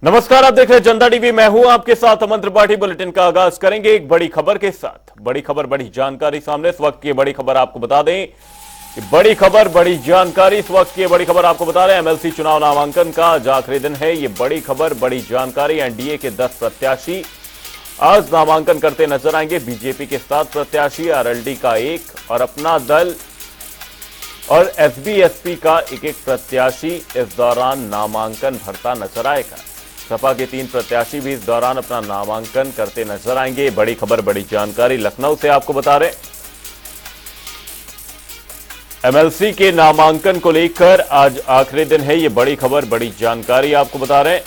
नमस्कार, आप देख रहे हैं जनता टीवी। मैं हूं आपके साथ अमन त्रिपाठी। बुलेटिन का आगाज करेंगे एक बड़ी खबर के साथ। बड़ी खबर, बड़ी जानकारी सामने इस वक्त की बड़ी खबर आपको बता दें। बड़ी खबर, बड़ी जानकारी इस वक्त की बड़ी खबर आपको बता रहे हैं। एमएलसी चुनाव नामांकन का आज आखिरी दिन है। ये बड़ी खबर, बड़ी जानकारी। एनडीए के 10 प्रत्याशी आज नामांकन करते नजर आएंगे। बीजेपी के 7 प्रत्याशी, आरएलडी का 1 और अपना दल और एसबी-एसपी का एक प्रत्याशी इस दौरान नामांकन भरता नजर आएगा। सपा के 3 प्रत्याशी भी इस दौरान अपना नामांकन करते नजर आएंगे। बड़ी खबर, बड़ी जानकारी लखनऊ से आपको बता रहे। एमएलसी के नामांकन को लेकर आज आखिरी दिन है। ये बड़ी खबर, बड़ी जानकारी आपको बता रहे हैं।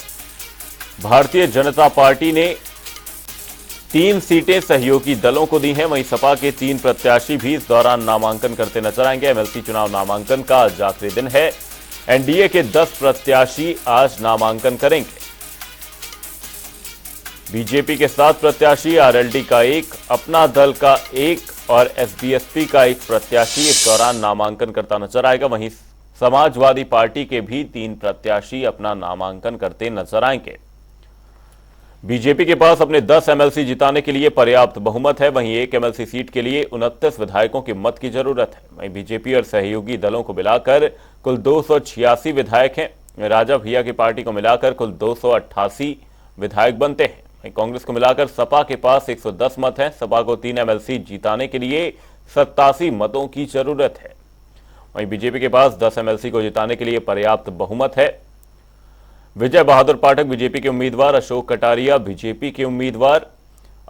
भारतीय जनता पार्टी ने 3 सीटें सहयोगी दलों को दी हैं। वहीं सपा के 3 प्रत्याशी भी इस दौरान नामांकन करते नजर आएंगे। एमएलसी चुनाव नामांकन का आज आखिरी दिन है। एनडीए के 10 प्रत्याशी आज नामांकन करेंगे। बीजेपी के 7 प्रत्याशी, आरएलडी का 1, अपना दल का 1 और एसबी-एसपी का 1 प्रत्याशी इस दौरान नामांकन करता नजर आएगा। वहीं समाजवादी पार्टी के भी 3 प्रत्याशी अपना नामांकन करते नजर आएंगे। बीजेपी के पास अपने 10 एमएलसी जिताने के लिए पर्याप्त बहुमत है। वहीं 1 एमएलसी सीट के लिए 29 विधायकों के मत की जरूरत है। वहीं बीजेपी और सहयोगी दलों को मिलाकर कुल 286 विधायक हैं। राजा भैया की पार्टी को मिलाकर कुल 288 विधायक बनते हैं। कांग्रेस को मिलाकर सपा के पास 110 मत हैं। सपा को 3 एमएलसी जिताने के लिए 87 मतों की जरूरत है। वहीं बीजेपी के पास 10 एमएलसी को जिताने के लिए पर्याप्त बहुमत है। विजय बहादुर पाठक बीजेपी के उम्मीदवार, अशोक कटारिया बीजेपी के उम्मीदवार,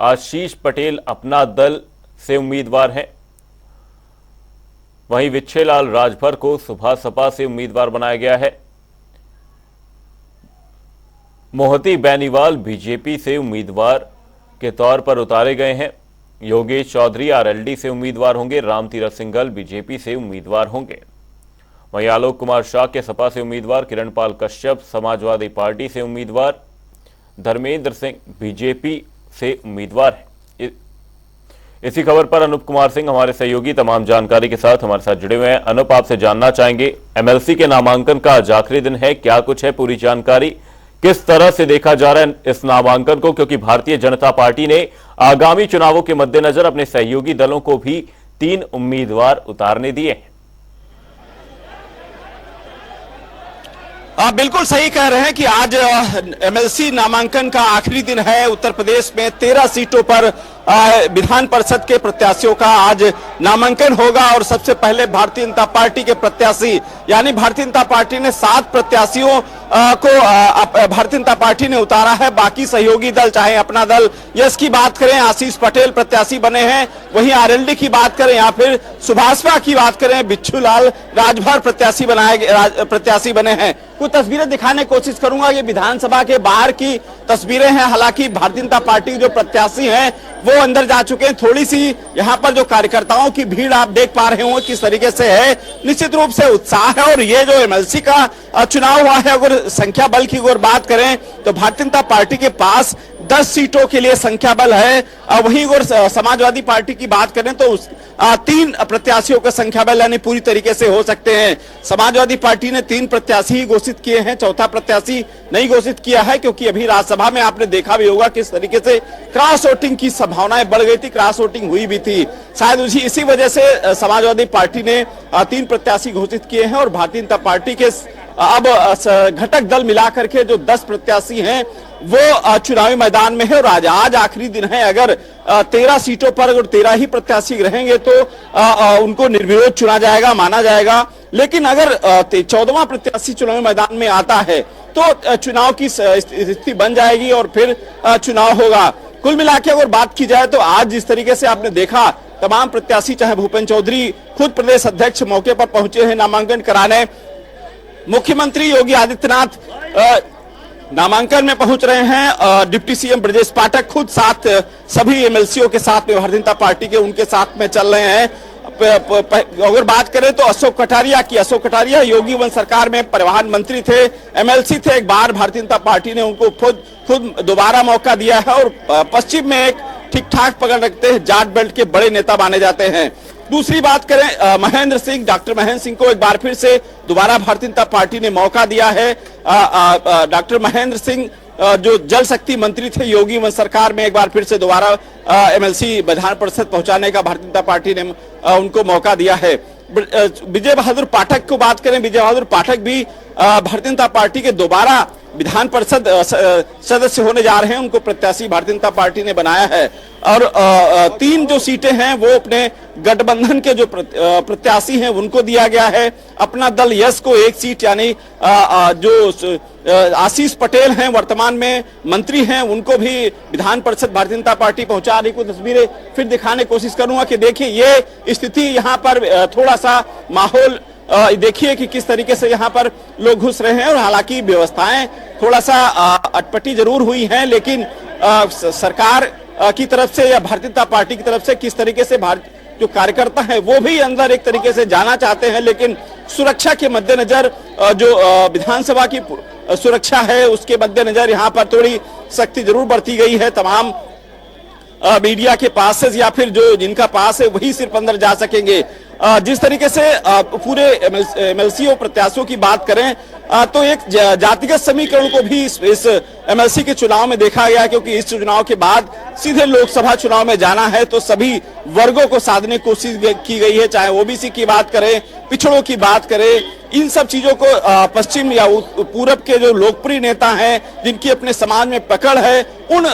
आशीष पटेल अपना दल से उम्मीदवार हैं। वहीं विच्छेलाल राजभर को सुबह सपा से उम्मीदवार बनाया गया है। मोहती बेनीवाल बीजेपी से उम्मीदवार के तौर पर उतारे गए हैं। योगेश चौधरी आरएलडी से उम्मीदवार होंगे। रामतीरथ सिंघल बीजेपी से उम्मीदवार होंगे। वहीं आलोक कुमार शाह के सपा से उम्मीदवार, किरणपाल कश्यप समाजवादी पार्टी से उम्मीदवार, धर्मेंद्र सिंह बीजेपी से उम्मीदवार हैं। इसी खबर पर अनूप कुमार सिंह हमारे सहयोगी तमाम जानकारी के साथ हमारे साथ जुड़े हुए हैं। अनूप, आपसे जानना चाहेंगे, एमएलसी के नामांकन का आज आखिरी दिन है, क्या कुछ है पूरी जानकारी? किस तरह से देखा जा रहा है इस नामांकन को, क्योंकि भारतीय जनता पार्टी ने आगामी चुनावों के मद्देनजर अपने सहयोगी दलों को भी 3 उम्मीदवार उतारने दिए हैं। बिल्कुल सही कह रहे हैं कि आज एमएलसी नामांकन का आखिरी दिन है। उत्तर प्रदेश में 13 सीटों पर विधान परिषद के प्रत्याशियों का आज नामांकन होगा और सबसे पहले भारतीय जनता पार्टी के प्रत्याशी यानी भारतीय जनता पार्टी ने 7 प्रत्याशियों को भारतीय जनता पार्टी ने उतारा है। बाकी सहयोगी दल, चाहे अपना दल यश की बात करें, आशीष पटेल प्रत्याशी बने हैं। वहीं आरएलडी की बात करें या फिर सुभाषपा की बात करें, बिच्छूलाल राजभर प्रत्याशी बने हैं। कुछ तस्वीरें दिखाने की कोशिश करूंगा। ये विधानसभा के बाहर की तस्वीरें हैं। हालांकि भारतीय जनता पार्टी के जो प्रत्याशी हैं वो अंदर जा चुके हैं। थोड़ी सी यहाँ पर जो कार्यकर्ताओं की भीड़ आप देख पा रहे होंगे किस तरीके से है। निश्चित रूप से उत्साह है। और ये जो एमएलसी का चुनाव हुआ है, अगर संख्या बल की अगर बात करें तो भारतीय जनता पार्टी के पास 10 सीटों के लिए संख्या बल है। वहीं अगर समाजवादी पार्टी की बात करें तो 3 प्रत्याशियों का संख्या बल यानी पूरी तरीके से हो सकते हैं। समाजवादी पार्टी ने 3 प्रत्याशी ही घोषित किए हैं, चौथा प्रत्याशी नहीं घोषित किया है, क्योंकि अभी राज्यसभा में आपने देखा भी होगा किस तरीके से क्रॉस वोटिंग की संभावनाएं बढ़ गई थी। क्रॉस वोटिंग हुई भी थी। शायद इसी वजह से समाजवादी पार्टी ने 3 प्रत्याशी घोषित किए हैं और भारतीय जनता पार्टी के अब घटक दल मिलाकर के जो 10 प्रत्याशी हैं वो चुनावी मैदान में है। और आज आखिरी दिन है। अगर 13 सीटों पर अगर 13 ही प्रत्याशी रहेंगे तो उनको निर्विरोध चुना जाएगा, माना जाएगा। लेकिन अगर 14वां प्रत्याशी चुनावी मैदान में आता है तो चुनाव की स्थिति बन जाएगी और फिर चुनाव होगा। कुल मिला के अगर बात की जाए तो आज जिस तरीके से आपने देखा, तमाम प्रत्याशी, चाहे भूपेंद्र चौधरी खुद प्रदेश अध्यक्ष मौके पर पहुंचे हैं नामांकन कराने, मुख्यमंत्री योगी आदित्यनाथ नामांकन में पहुंच रहे हैं, डिप्टी सीएम ब्रजेश पाठक खुद साथ सभी एमएलसीओ के साथ में भारतीय जनता पार्टी के उनके साथ में चल रहे हैं। अगर बात करें तो अशोक कटारिया योगी वंश सरकार में परिवहन मंत्री थे, एमएलसी थे। एक बार भारतीय जनता पार्टी ने उनको खुद दोबारा मौका दिया है और पश्चिम में एक ठीक ठाक पकड़ रखते हैं, जाट बेल्ट के बड़े नेता माने जाते हैं। दूसरी बात करें महेंद्र सिंह, डॉक्टर महेंद्र सिंह को एक बार फिर से दोबारा भारतीय जनता पार्टी ने मौका दिया है। डॉक्टर महेंद्र सिंह जो जल शक्ति मंत्री थे योगी वन सरकार में, एक बार फिर से दोबारा एमएलसी विधान परिषद पहुंचाने का भारतीय जनता पार्टी ने उनको मौका दिया है। विजय बहादुर पाठक को बात करें, विजय बहादुर पाठक भी भारतीय जनता पार्टी के दोबारा विधान परिषद सदस्य होने जा रहे हैं। उनको प्रत्याशी भारतीय जनता पार्टी ने बनाया है और 3 जो सीटें हैं वो अपने गठबंधन के जो प्रत्याशी हैं उनको दिया गया है। अपना दल यश को 1 सीट, यानी जो आशीष पटेल हैं वर्तमान में मंत्री हैं, उनको भी विधान परिषद भारतीय जनता पार्टी पहुंचा रही। कुछ तस्वीरें फिर दिखाने की कोशिश करूंगा कि देखिए ये स्थिति यहाँ पर थोड़ा सा माहौल देखिए कि किस तरीके से यहाँ पर लोग घुस रहे हैं और हालांकि व्यवस्थाएं थोड़ा सा अटपटी जरूर हुई हैं, लेकिन सरकार की तरफ से या भारतीय जनता पार्टी की तरफ से किस तरीके से जो कार्यकर्ता है वो भी अंदर एक तरीके से जाना चाहते हैं, लेकिन सुरक्षा के मद्देनजर जो विधानसभा की सुरक्षा है उसके मद्देनजर यहाँ पर थोड़ी सख्ती जरूर बरती गई है। तमाम मीडिया के पास या फिर जो जिनका पास है वही सिर्फ अंदर जा सकेंगे। जिस तरीके से पूरे एमएलसी और प्रत्याशियों की बात करें तो एक जातिगत समीकरण को भी इस एमएलसी के चुनाव में देखा गया, क्योंकि इस चुनाव के बाद सीधे लोकसभा चुनाव में जाना है तो सभी वर्गों को साधने की कोशिश की गई है, चाहे ओबीसी की बात करें, पिछड़ों की बात करें, इन सब चीजों को पश्चिम या पूरब के जो लोकप्रिय नेता हैं जिनकी अपने समाज में पकड़ है, उन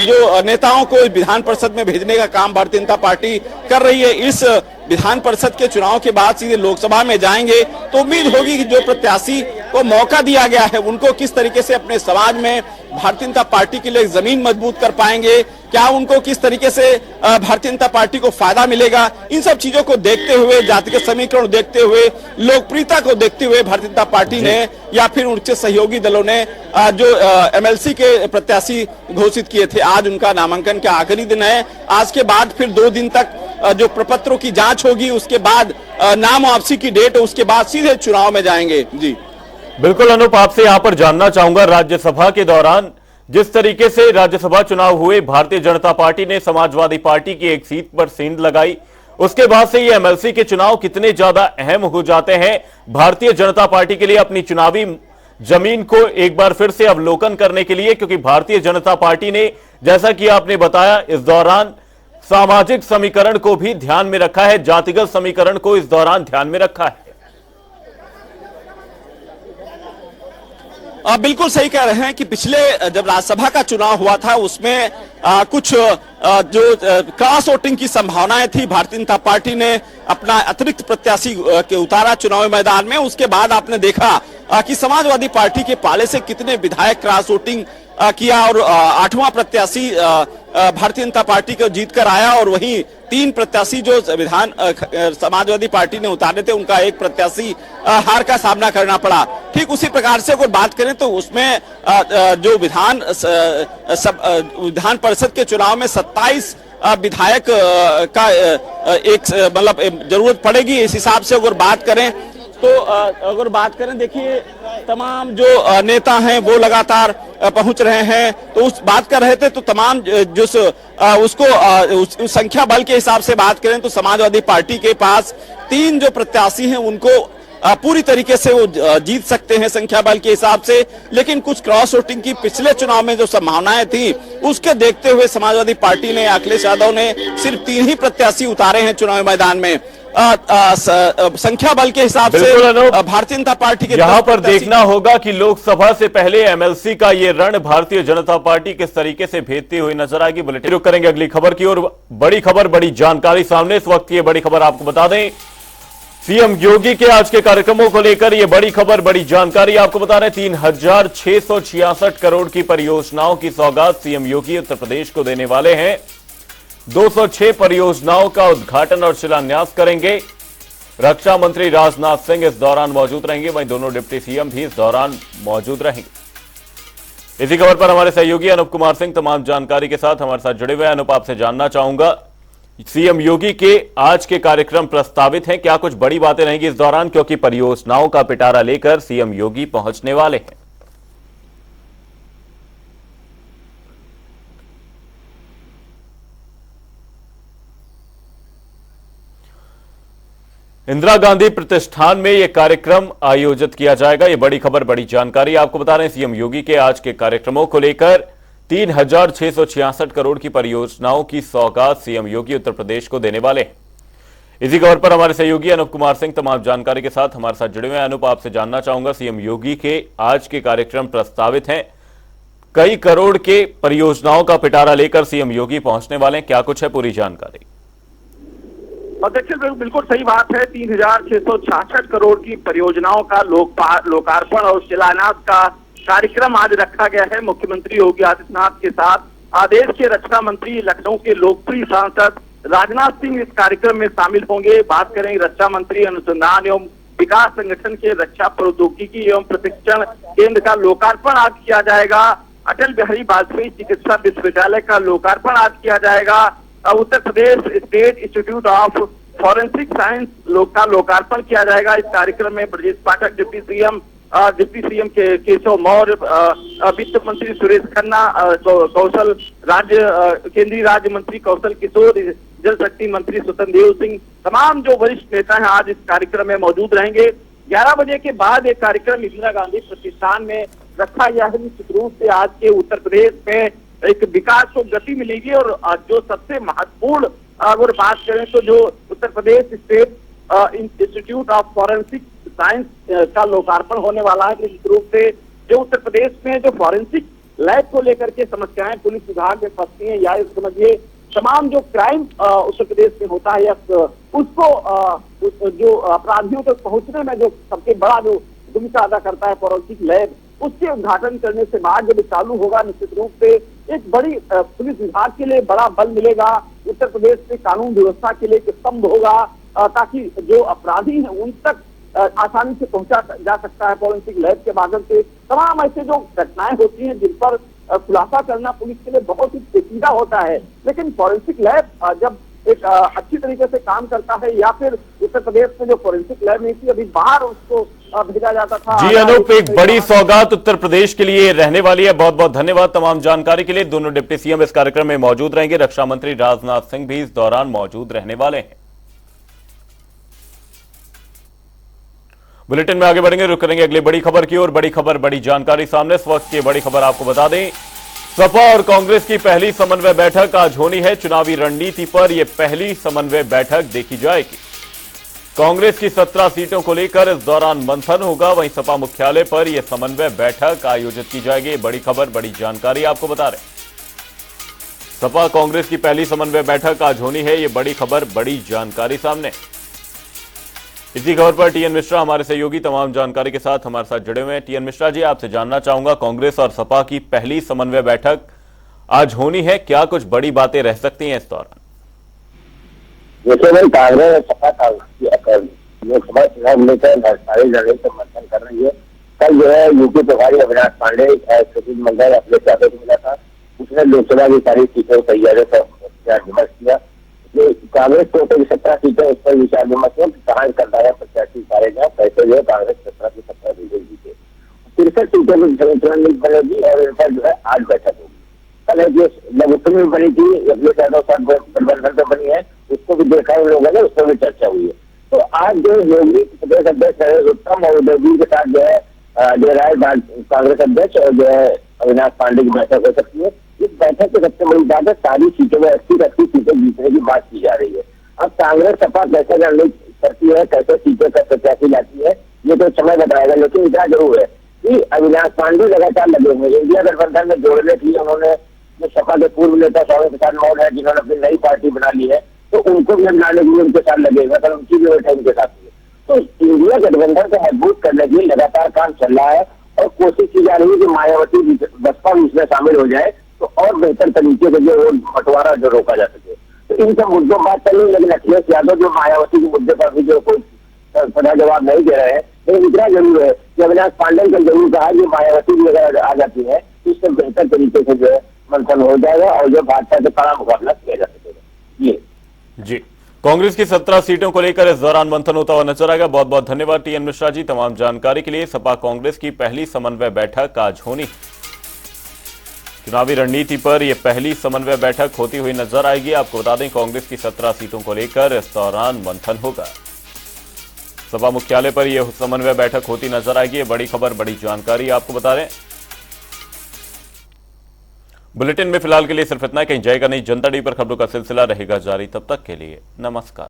जो नेताओं को विधान परिषद में भेजने का काम भारतीय जनता पार्टी कर रही है। इस विधान परिषद के चुनाव के बाद सीधे लोकसभा में जाएंगे तो उम्मीद होगी कि जो प्रत्याशी को मौका दिया गया है उनको किस तरीके से अपने समाज में भारतीय जनता पार्टी के लिए जमीन मजबूत कर पाएंगे, क्या उनको किस तरीके से भारतीय जनता पार्टी को फायदा मिलेगा। इन सब चीजों को देखते हुए, जातिगत समीकरण देखते हुए, लोकप्रियता को देखते हुए भारतीय जनता पार्टी ने या फिर उनके सहयोगी दलों ने जो एमएलसी के प्रत्याशी घोषित किए थे, आज उनका नामांकन का आखिरी दिन है। आज के बाद फिर 2 दिन तक जो प्रपत्रों की जांच होगी, उसके बाद नाम वापसी की डेट, उसके बाद सीधे चुनाव में जाएंगे। जी बिल्कुल अनूप, आपसे यहां पर जानना चाहूंगा, राज्यसभा के दौरान जिस तरीके से राज्यसभा चुनाव हुए, भारतीय जनता पार्टी ने समाजवादी पार्टी की एक सीट पर सेंध लगाई, उसके बाद से ये एमएलसी के चुनाव कितने ज्यादा अहम हो जाते हैं भारतीय जनता पार्टी के लिए अपनी चुनावी जमीन को एक बार फिर से अवलोकन करने के लिए, क्योंकि भारतीय जनता पार्टी ने जैसा कि आपने बताया इस दौरान सामाजिक समीकरण को भी ध्यान में रखा है, जातिगत समीकरण को इस दौरान ध्यान में रखा है। बिल्कुल सही कह रहे हैं कि पिछले जब राज्यसभा का चुनाव हुआ था उसमें कुछ जो क्रॉस वोटिंग की संभावनाएं थी, भारतीय जनता पार्टी ने अपना अतिरिक्त प्रत्याशी के उतारा चुनावी मैदान में। उसके बाद आपने देखा कि समाजवादी पार्टी के पाले से कितने विधायक क्रॉस वोटिंग किया और 8वां प्रत्याशी भारतीय जनता पार्टी को जीत कर आया, और वहीं 3 प्रत्याशी जो विधान समाजवादी पार्टी ने उतारे थे उनका एक प्रत्याशी हार का सामना करना पड़ा। ठीक उसी प्रकार से अगर बात करें तो उसमें जो विधान परिषद के चुनाव में 27 विधायक का एक मतलब जरूरत पड़ेगी। इस हिसाब से अगर बात करें तो देखिए तमाम जो नेता हैं वो लगातार पहुंच रहे हैं, तो उस बात कर रहे थे तो तमाम जो उसको उस संख्या बल के हिसाब से बात करें तो समाजवादी पार्टी के पास 3 जो प्रत्याशी हैं उनको पूरी तरीके से वो जीत सकते हैं संख्या बल के हिसाब से, लेकिन कुछ क्रॉस वोटिंग की पिछले चुनाव में जो संभावनाएं थी उसके देखते हुए समाजवादी पार्टी ने, अखिलेश यादव ने सिर्फ 3 ही प्रत्याशी उतारे हैं चुनावी मैदान में। संख्या बल के हिसाब से भारतीय जनता पार्टी के यहां पर देखना होगा कि लोकसभा से पहले एमएलसी का ये रण भारतीय जनता पार्टी किस तरीके से भेजती हुई नजर आएगी। बुलेटिन रुक करेंगे अगली खबर की ओर। बड़ी खबर, बड़ी जानकारी सामने इस वक्त। ये बड़ी खबर आपको बता दें, सीएम योगी के आज के कार्यक्रमों को लेकर ये बड़ी खबर, बड़ी जानकारी आपको बता रहे हैं। 3666 करोड़ की परियोजनाओं की सौगात सीएम योगी उत्तर प्रदेश को देने वाले हैं। 206 परियोजनाओं का उद्घाटन और शिलान्यास करेंगे। रक्षा मंत्री राजनाथ सिंह इस दौरान मौजूद रहेंगे, वहीं दोनों डिप्टी सीएम भी इस दौरान मौजूद रहेंगे। इसी खबर पर हमारे सहयोगी अनूप कुमार सिंह तमाम जानकारी के साथ हमारे साथ जुड़े हुए हैं। अनूप, आपसे जानना चाहूंगा, सीएम योगी के आज के कार्यक्रम प्रस्तावित हैं, क्या कुछ बड़ी बातें रहेंगी इस दौरान, क्योंकि परियोजनाओं का पिटारा लेकर सीएम योगी पहुंचने वाले हैं। इंदिरा गांधी प्रतिष्ठान में यह कार्यक्रम आयोजित किया जाएगा। ये बड़ी खबर, बड़ी जानकारी आपको बता रहे हैं। सीएम योगी के आज के कार्यक्रमों को लेकर 3,666 करोड़ की परियोजनाओं की सौगात सीएम योगी उत्तर प्रदेश को देने वाले हैं। इसी खबर पर हमारे सहयोगी अनूप कुमार सिंह तमाम जानकारी के साथ हमारे साथ जुड़े हुए हैं। अनूप, आपसे जानना चाहूंगा, सीएम योगी के आज के कार्यक्रम प्रस्तावित हैं, कई करोड़ के परियोजनाओं का पिटारा लेकर सीएम योगी पहुंचने वाले हैं, क्या कुछ है पूरी जानकारी? देखिए, बिल्कुल सही बात है। 3,666 करोड़ की परियोजनाओं का लोकार्पण और शिलान्यास का कार्यक्रम आज रखा गया है। मुख्यमंत्री योगी आदित्यनाथ के साथ देश के रक्षा मंत्री, लखनऊ के लोकप्रिय सांसद राजनाथ सिंह इस कार्यक्रम में शामिल होंगे। बात करें रक्षा मंत्री अनुसंधान एवं विकास संगठन के रक्षा प्रौद्योगिकी एवं प्रशिक्षण केंद्र का लोकार्पण आज किया जाएगा। अटल बिहारी वाजपेयी चिकित्सा विश्वविद्यालय का लोकार्पण आज किया जाएगा। Uttar Pradesh state institute of forensic science का लोकार्पण किया जाएगा। इस कार्यक्रम में ब्रजेश पाठक डिप्टी सीएम के केशव मौर्य, वित्त मंत्री सुरेश खन्ना, कौशल केंद्रीय राज्य मंत्री कौशल किशोर, जल शक्ति मंत्री स्वतंत्र देव सिंह, तमाम जो वरिष्ठ नेता हैं आज इस कार्यक्रम में मौजूद रहेंगे। 11 बजे के बाद एक कार्यक्रम इंदिरा गांधी प्रतिष्ठान में रखा गया है। निश्चित रूप से आज के उत्तर प्रदेश में एक विकास को गति मिलेगी और जो सबसे महत्वपूर्ण अगर बात करें तो जो Uttar Pradesh state institute of forensic science का लोकार्पण होने वाला है। निश्चित रूप से जो उत्तर प्रदेश में जो फॉरेंसिक लैब को लेकर के समस्याएं पुलिस विभाग में फंसती हैं, या समझिए तमाम जो क्राइम उत्तर प्रदेश में होता है, या उसको जो अपराधियों तक पहुंचने में जो सबसे बड़ा जो भूमिका अदा करता है फॉरेंसिक लैब, उसके उद्घाटन करने से बाद जब चालू होगा, निश्चित रूप से एक बड़ी पुलिस विभाग के लिए बड़ा बल मिलेगा। उत्तर प्रदेश में कानून व्यवस्था के लिए एक स्तंभ होगा, ताकि जो अपराधी हैं उन तक आसानी से पहुंचा जा सकता है फॉरेंसिक लैब के माध्यम से। तमाम ऐसे जो घटनाएं होती हैं जिन पर खुलासा करना पुलिस के लिए बहुत ही पेचीदा होता है, लेकिन फॉरेंसिक लैब जब एक अच्छी तरीके से काम करता है, या फिर उत्तर प्रदेश में जो फॉरेंसिक लैब नहीं थी, अभी बाहर उसको भेजा जाता था। जी अनूप, एक बड़ी सौगात उत्तर प्रदेश के लिए रहने वाली है। बहुत बहुत धन्यवाद तमाम जानकारी के लिए। दोनों डिप्टी सीएम इस कार्यक्रम में मौजूद रहेंगे। रक्षा मंत्री राजनाथ सिंह भी इस दौरान मौजूद रहने वाले हैं। बुलेटिन में आगे बढ़ेंगे, रुक करेंगे अगली बड़ी खबर की ओर। बड़ी खबर, बड़ी जानकारी सामने। इस वक्त की बड़ी खबर आपको बता दें, सपा और कांग्रेस की पहली समन्वय बैठक आज होनी है। चुनावी रणनीति पर यह पहली समन्वय बैठक देखी जाएगी। कांग्रेस की 17 सीटों को लेकर इस दौरान मंथन होगा। वहीं सपा मुख्यालय पर यह समन्वय बैठक आयोजित की जाएगी। बड़ी खबर, बड़ी जानकारी आपको बता रहे हैं। सपा कांग्रेस की पहली समन्वय बैठक आज होनी है। यह बड़ी खबर, बड़ी जानकारी सामने। इसी खबर पर टीएन मिश्रा हमारे सहयोगी तमाम जानकारी के साथ हमारे साथ जुड़े हुए हैं। टीएन मिश्रा जी, आपसे जानना चाहूंगा, कांग्रेस और सपा की पहली समन्वय बैठक आज होनी है, क्या कुछ बड़ी बातें रह सकती हैं इस दौरान? जैसे भाई कांग्रेस और सपा लोकसभा चुनाव लेकर सारे लड़ाई से मंथन कर रही है। कल जो है यूपी प्रभारी अविनाश पांडे मंडल अपने चाहते को मिला था, उसने लोकसभा की सारी सीटों तैयारियों पर विचार विमर्श किया। कांग्रेस टोटल 17 सीटें, उस पर विचार विमर्श किया। कहाँ करता है प्रत्याशी सारे जहाँ पैसे जो है कांग्रेस 17 की 17 जीते। 63 सीटों की बनेगी और इन पर जो है आज बैठक होगी। कल जो लघुत्तम में बनी थी, गठबंधन तो बनी है, उसको भी देखा है लोगों ने, उस पर भी चर्चा हुई है। तो आज जो योगी प्रदेश अध्यक्ष उत्तम और उदयवीर के साथ जो है कांग्रेस अध्यक्ष और जो है अविनाश पांडे की बैठक हो सकती है। इस बैठक की सबसे बड़ी बात है, सारी सीटों में 80 सीटें जीतने की बात की जा रही है। अब कांग्रेस सपा कैसे रणनीति करती है, कैसे सीटें का प्रत्याशी लाती है, ये तो समय बताएगा। लेकिन इतना जरूर है कि अविनाश पांडे लगातार लगे हुए। इंडिया गठबंधन में जोड़ने के लिए उन्होंने जो सपा के पूर्व नेता स्वामी प्रसाद मौर्य है, जिन्होंने अपनी नई पार्टी बना ली है, तो उनको भी लाने के लिए उनके साथ लगेगा, कल उनकी भी बैठक उनके साथ हुई। तो इंडिया गठबंधन को मजबूत करने के लिए लगातार काम चल रहा है और कोशिश की जा रही है कि मायावती बसपा भी इसमें शामिल हो जाए, तो और बेहतर तरीके से जो बंटवारा जो रोका जा सके। तो इन सब मुद्दों बात चल रही है, लेकिन अखिलेश यादव जो मायावती के मुद्दे पर भी जो कोई सदा जवाब नहीं दे रहे हैं, लेकिन इतना जरूर है कि अविनाश पांडे ने जरूर कहा कि मायावती भी अगर आ जाती है तो इससे बेहतर तरीके से जो है मंथन हो जाएगा और जो भाजपा से कड़ा मुकाबला किया जा सकेगा। ये जी, कांग्रेस की 17 सीटों को लेकर इस दौरान मंथन होता हुआ नजर आएगा। बहुत बहुत धन्यवाद टीएन मिश्रा जी तमाम जानकारी के लिए। सपा कांग्रेस की पहली समन्वय बैठक आज होनी। चुनावी रणनीति पर यह पहली समन्वय बैठक होती हुई नजर आएगी। आपको बता दें, कांग्रेस की 17 सीटों को लेकर इस दौरान मंथन होगा। सपा मुख्यालय पर यह समन्वय बैठक होती नजर आएगी। ये बड़ी खबर, बड़ी जानकारी आपको बता दें। बुलेटिन में फिलहाल के लिए सिर्फ इतना। कहीं जाएगा नहीं। जनता टीवी पर खबरों का सिलसिला रहेगा जारी। तब तक के लिए नमस्कार।